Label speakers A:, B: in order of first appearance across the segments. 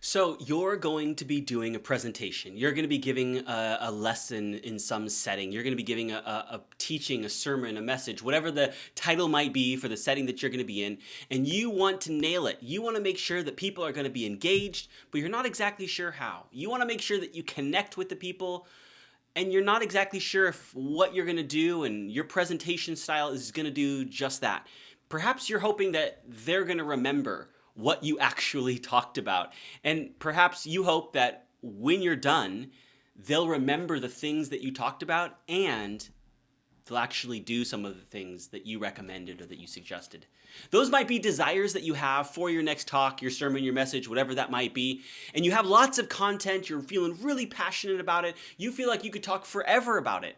A: So you're going to be doing a presentation. You're going to be giving a lesson in some setting. You're going to be giving a teaching, a sermon, a message, whatever the title might be for the setting that you're going to be in. And you want to nail it. You want to make sure that people are going to be engaged, but you're not exactly sure how. You want to make sure that you connect with the people, and you're not exactly sure if what you're going to do and your presentation style is going to do just that. Perhaps you're hoping that they're going to remember what you actually talked about. And perhaps you hope that when you're done, they'll remember the things that you talked about and they'll actually do some of the things that you recommended or that you suggested. Those might be desires that you have for your next talk, your sermon, your message, whatever that might be. And you have lots of content, you're feeling really passionate about it, you feel like you could talk forever about it.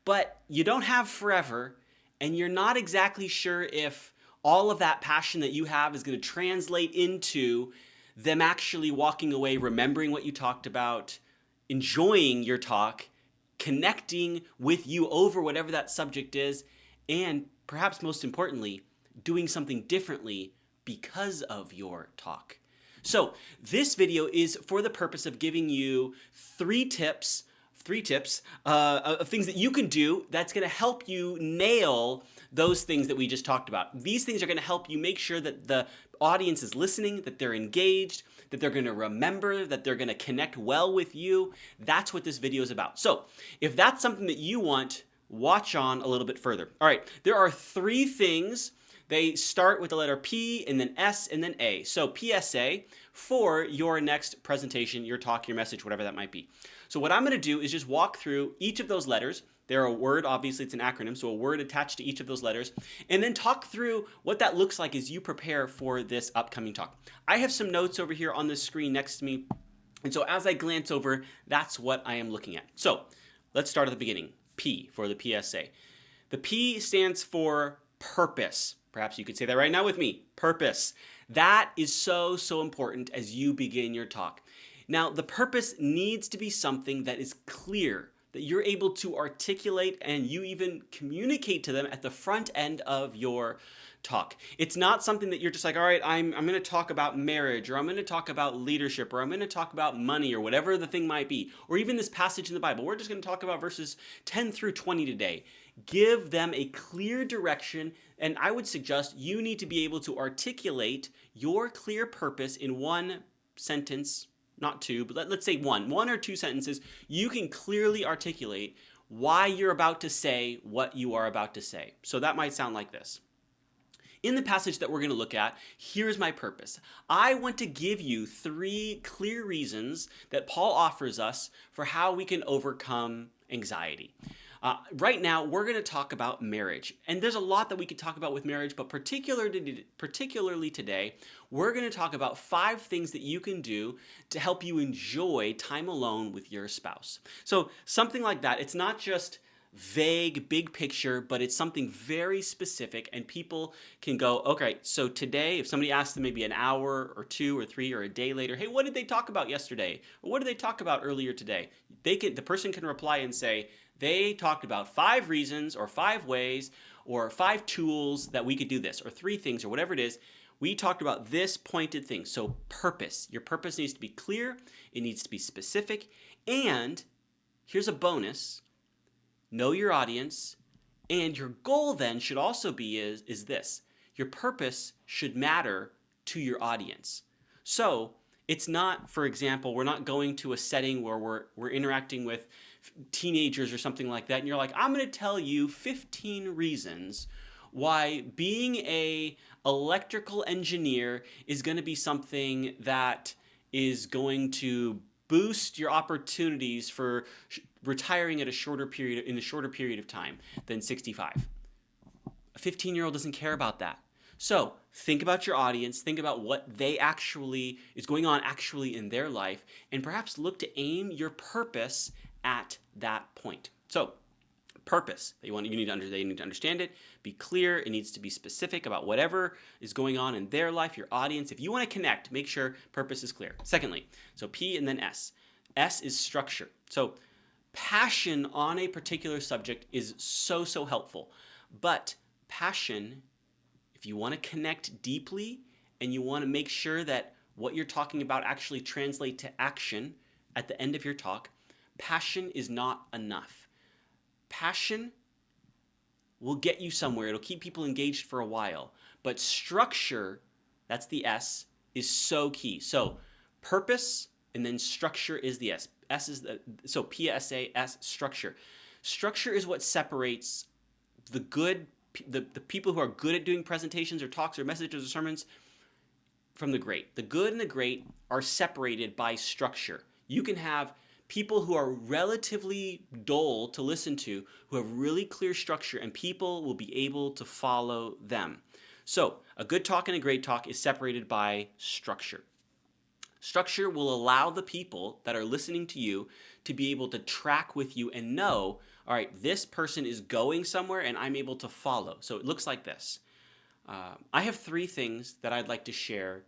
A: But you don't have forever, and you're not exactly sure if all of that passion that you have is going to translate into them actually walking away, remembering what you talked about, enjoying your talk, connecting with you over whatever that subject is, and perhaps most importantly, doing something differently because of your talk. So this video is for the purpose of giving you three tips of things that you can do that's going to help you nail those things that we just talked about. These things are going to help you make sure that the audience is listening, that they're engaged, that they're going to remember, that they're going to connect well with you. That's what this video is about. So if that's something that you want, watch on a little bit further. All right, there are three things. They start with the letter P and then S and then A. So PSA for your next presentation, your talk, your message, whatever that might be. So what I'm going to do is just walk through each of those letters. They're a word, obviously it's an acronym, so a word attached to each of those letters, and then talk through what that looks like as you prepare for this upcoming talk. I have some notes over here on the screen next to me, and so as I glance over, that's what I am looking at. So let's start at the beginning. P for the PSA. The P stands for purpose. Perhaps you could say that right now with me. Purpose. That is so important as you begin your talk. Now, the purpose needs to be something that is clear, that you're able to articulate and you even communicate to them at the front end of your talk. It's not something that you're just like, all right, I'm going to talk about marriage, or I'm going to talk about leadership, or I'm going to talk about money, or whatever the thing might be, or even this passage in the Bible. We're just going to talk about verses 10 through 20 today. Give them a clear direction, and I would suggest you need to be able to articulate your clear purpose in one sentence, not two, but let's say one or two sentences. You can clearly articulate why you're about to say what you are about to say. So that might sound like this. In the passage that we're going to look at, here's my purpose. I want to give you three clear reasons that Paul offers us for how we can overcome anxiety. Right now, we're going to talk about marriage. And there's a lot that we could talk about with marriage, but particularly today, we're going to talk about 5 things that you can do to help you enjoy time alone with your spouse. So something like that. It's not just vague, big picture, but it's something very specific, and people can go, okay, so today, if somebody asks them maybe an hour or 2 or 3 or a day later, hey, what did they talk about yesterday? Or what did they talk about earlier today? The person can reply and say, they talked about 5 reasons or 5 ways or 5 tools that we could do this, or 3 things or whatever it is. We talked about this pointed thing. So purpose. Your purpose needs to be clear. It needs to be specific. And here's a bonus. Know your audience, and your goal then should also be is this. Your purpose should matter to your audience. So it's not, for example, we're not going to a setting where we're interacting with teenagers or something like that, and you're like, I'm going to tell you 15 reasons why being a electrical engineer is going to be something that is going to boost your opportunities for retiring at a shorter period of time than 65. A 15-year-old doesn't care about that. So think about your audience, think about what they actually is going on actually in their life, and perhaps look to aim your purpose at that point. So purpose, they need to understand it, be clear, it needs to be specific about whatever is going on in their life, your audience. If you want to connect, make sure purpose is clear. Secondly, so P and then S. S is structure. So passion on a particular subject is so helpful. But passion, if you want to connect deeply and you want to make sure that what you're talking about actually translate to action at the end of your talk, passion is not enough. Passion will get you somewhere. It'll keep people engaged for a while. But structure, that's the S, is so key. So purpose and then structure is the S. S is so PSAS, structure. Structure is what separates the people who are good at doing presentations or talks or messages or sermons from the great. The good and the great are separated by structure. You can have people who are relatively dull to listen to, who have really clear structure, and people will be able to follow them. So a good talk and a great talk is separated by structure. Structure will allow the people that are listening to you to be able to track with you and know, all right, this person is going somewhere and I'm able to follow. So it looks like this. I have 3 things that I'd like to share,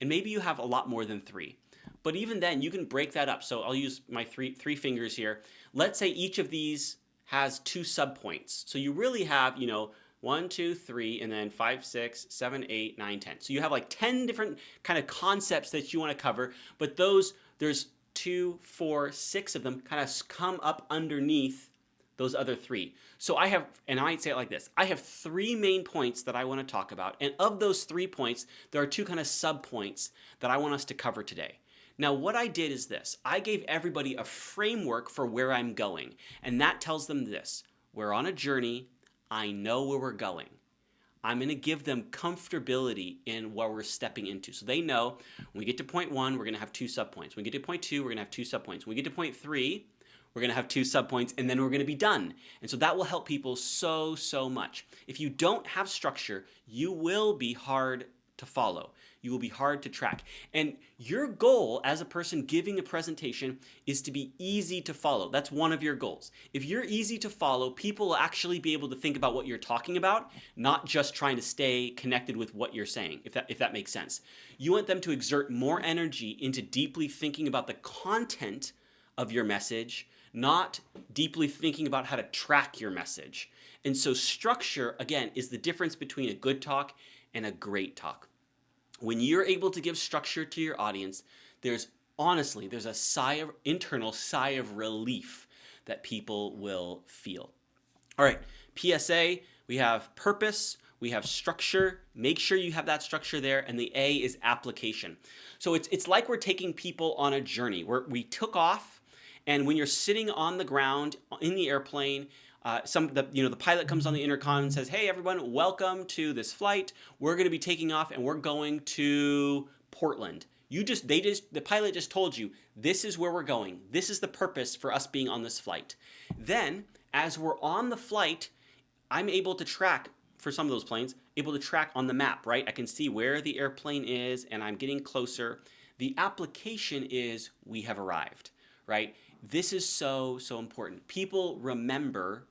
A: and maybe you have a lot more than 3. But even then, you can break that up. So I'll use my three fingers here. Let's say each of these has 2 subpoints. So you really have, 1, 2, 3, and then 5, 6, 7, 8, 9, 10. So you have like 10 different kind of concepts that you want to cover, but there's 2, 4, 6 of them kind of come up underneath those other 3. So I might say it like this, I have 3 main points that I want to talk about, and of those 3 points, there are 2 kind of sub-points that I want us to cover today. Now, what I did is this, I gave everybody a framework for where I'm going, and that tells them this, we're on a journey, I know where we're going. I'm going to give them comfortability in what we're stepping into. So they know when we get to point 1, we're going to have 2 subpoints. When we get to point 2, we're going to have 2 subpoints. When we get to point 3, we're going to have 2 subpoints, and then we're going to be done. And so that will help people so much. If you don't have structure, you will be hard to follow. You will be hard to track. And your goal as a person giving a presentation is to be easy to follow. That's one of your goals. If you're easy to follow, people will actually be able to think about what you're talking about, not just trying to stay connected with what you're saying, if that makes sense. You want them to exert more energy into deeply thinking about the content of your message, not deeply thinking about how to track your message. And so structure, again, is the difference between a good talk and a great talk. When you're able to give structure to your audience, there's a internal sigh of relief that people will feel. All right, PSA, we have purpose, we have structure. Make sure you have that structure there, and the A is application. So it's like we're taking people on a journey where we took off, and when you're sitting on the ground in the airplane, the pilot comes on the intercom and says, "Hey everyone, welcome to this flight. We're going to be taking off and we're going to Portland." The pilot just told you, this is where we're going. This is the purpose for us being on this flight. Then, as we're on the flight, I'm able to track, for some of those planes, able to track on the map, right? I can see where the airplane is and I'm getting closer. The application is we have arrived, right? This is so important. People remember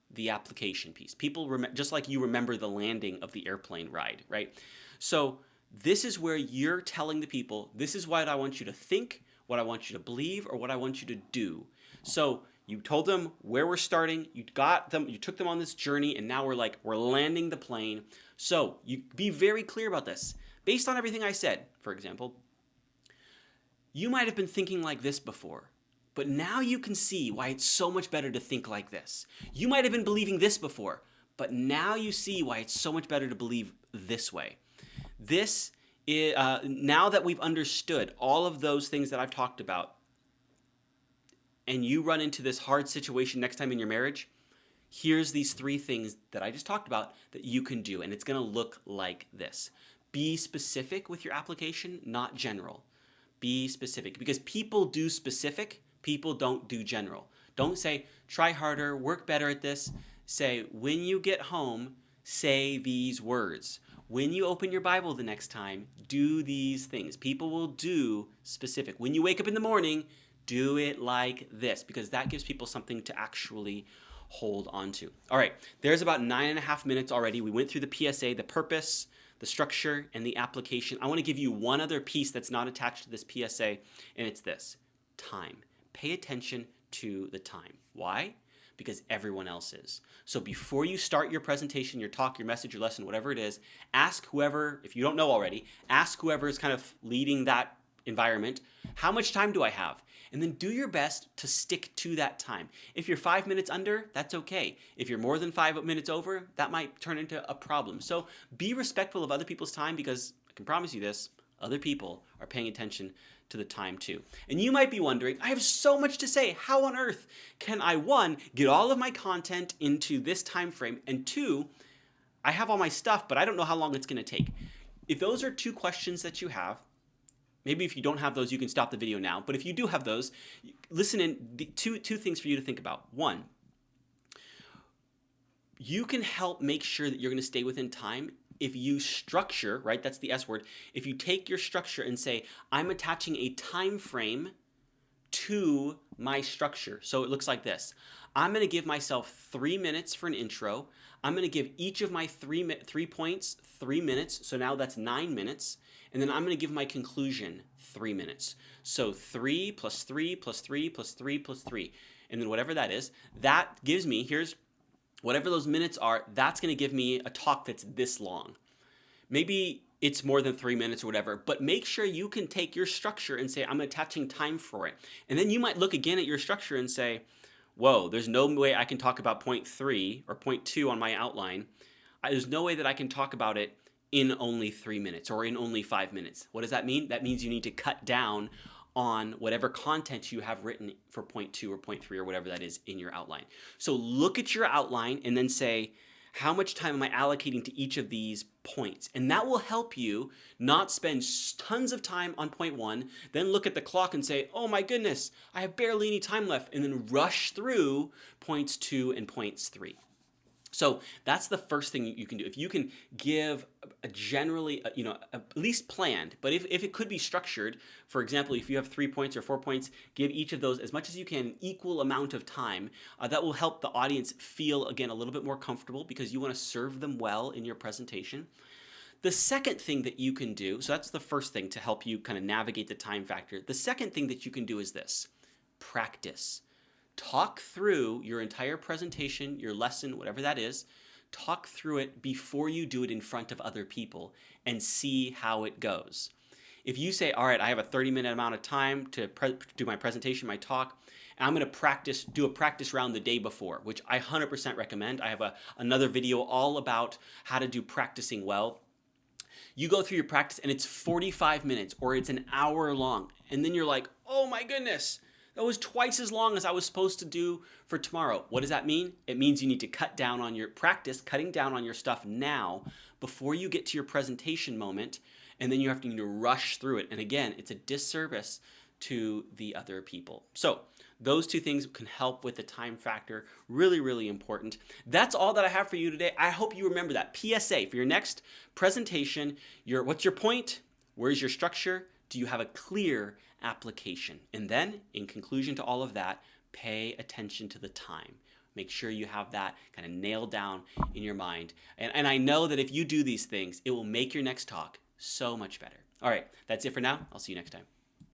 A: the application piece. People just like you remember the landing of the airplane ride, right? So this is where you're telling the people, this is what I want you to think, what I want you to believe, or what I want you to do. So you told them where we're starting, you took them on this journey, and now we're landing the plane. So you be very clear about this. Based on everything I said, for example, you might have been thinking like this before. But now you can see why it's so much better to think like this. You might have been believing this before, but now you see why it's so much better to believe this way. This is, now that we've understood all of those things that I've talked about, and you run into this hard situation next time in your marriage, here's these 3 things that I just talked about that you can do, and it's going to look like this. Be specific with your application, not general. Be specific, because people do specific, people don't do general. Don't say, try harder, work better at this. Say, when you get home, say these words. When you open your Bible the next time, do these things. People will do specific. When you wake up in the morning, do it like this, because that gives people something to actually hold on to. All right, there's about 9.5 minutes already. We went through the PSA, the purpose, the structure, and the application. I want to give you one other piece that's not attached to this PSA, and it's this: time. Pay attention to the time. Why? because everyone else is. So before you start your presentation, your talk, your message, your lesson, whatever it is, ask whoever, if you don't know already, ask whoever is kind of leading that environment, how much time do I have? And then do your best to stick to that time. If you're 5 minutes under, that's okay. If you're more than 5 minutes over, that might turn into a problem. So be respectful of other people's time, because I can promise you this, other people are paying attention to the time too. And you might be wondering, I have so much to say. How on earth can I, one, get all of my content into this time frame, and two, I have all my stuff, but I don't know how long it's going to take. If those are two questions that you have, maybe if you don't have those, you can stop the video now. But if you do have those, listen in. Two things for you to think about. One, you can help make sure that you're going to stay within time if you structure, right? That's the S word. If you take your structure and say, I'm attaching a time frame to my structure. So it looks like this. I'm going to give myself 3 minutes for an intro. I'm going to give each of my 3 points 3 minutes. So now that's 9 minutes. And then I'm going to give my conclusion 3 minutes. So 3 plus 3 plus 3 plus 3 plus 3. And then whatever that is, that gives me, here's whatever those minutes are, that's going to give me a talk that's this long. Maybe it's more than 3 minutes or whatever, but make sure you can take your structure and say, I'm attaching time for it. And then you might look again at your structure and say, whoa, there's no way I can talk about point 3 or point 2 on my outline. There's no way that I can talk about it in only 3 minutes or in only 5 minutes. What does that mean? That means you need to cut down on whatever content you have written for point 2 or point 3 or whatever that is in your outline. So look at your outline and then say, how much time am I allocating to each of these points? And that will help you not spend tons of time on point 1, then look at the clock and say, oh my goodness, I have barely any time left, and then rush through points 2 and points 3. So that's the first thing you can do. If you can give a generally, at least planned, but if it could be structured, for example, if you have 3 points or 4 points, give each of those as much as you can, an equal amount of time. That will help the audience feel, again, a little bit more comfortable because you want to serve them well in your presentation. The second thing that you can do, so that's the first thing to help you kind of navigate the time factor. The second thing that you can do is this: practice. Talk through your entire presentation, your lesson, whatever that is. Talk through it before you do it in front of other people and see how it goes. If you say, all right, I have a 30-minute amount of time to do my presentation, my talk, and I'm going to do a practice round the day before, which I 100% recommend. I have another video all about how to do practicing well. You go through your practice and it's 45 minutes or it's an hour long. And then you're like, oh my goodness, that was twice as long as I was supposed to do for tomorrow. What does that mean? It means you need to cut down on your practice, cutting down on your stuff now before you get to your presentation moment, and then you have to need to rush through it. And again, it's a disservice to the other people. So those two things can help with the time factor. Really, really important. That's all that I have for you today. I hope you remember that. PSA, for your next presentation, what's your point? Where's your structure? Do you have a clear application? And then, in conclusion to all of that, pay attention to the time. Make sure you have that kind of nailed down in your mind. And I know that if you do these things, it will make your next talk so much better. All right, that's it for now. I'll see you next time.